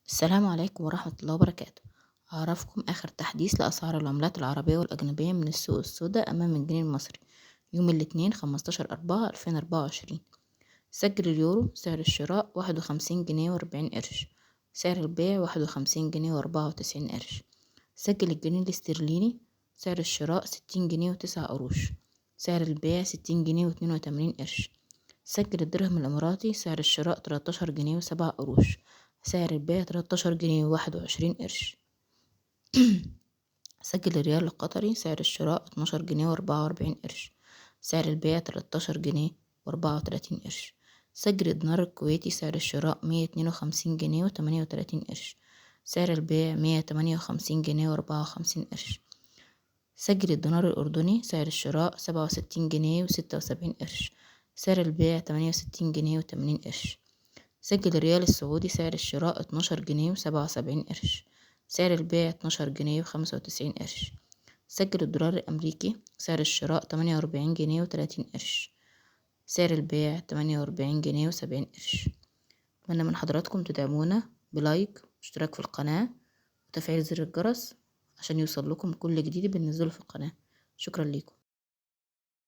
السلام عليكم ورحمة الله وبركاته. أعرفكم آخر تحديث لأسعار العملات العربية والأجنبية من السوق السوداء أمام الجنيه المصري يوم الاثنين 15/4/2024. سجل اليورو سعر الشراء 51 جنيه و40 قرش، سعر البيع 51 جنيه و94 قرش. سجل الجنيه الاسترليني سعر الشراء 60 جنيه و9 قروش، سعر البيع 60 جنيه و82 قرش. سجل الدرهم الإماراتي سعر الشراء 13 جنيه و7 قروش، سعر البيع 13 جنيه و21 قرش. سجل الريال القطري سعر الشراء 12 جنيه و44 قرش، سعر البيع 13 جنيه و34 قرش. سجل الدينار الكويتي سعر الشراء 152 جنيه و38 قرش، سعر البيع 158 جنيه و54 قرش. سجل الدينار الأردني سعر الشراء 67 جنيه و76 قرش، سعر البيع 68 جنيه و80 قرش. سجل الريال السعودي سعر الشراء 12 جنيه و77 قرش، سعر البيع 12 جنيه و95 قرش. سجل الدولار الأمريكي سعر الشراء 48 جنيه و30 قرش، سعر البيع 48 جنيه و70 قرش. أتمنى من حضراتكم تدعمونا بلايك واشتراك في القناة وتفعيل زر الجرس عشان يوصل لكم كل جديد بننزله في القناة. شكرا لكم.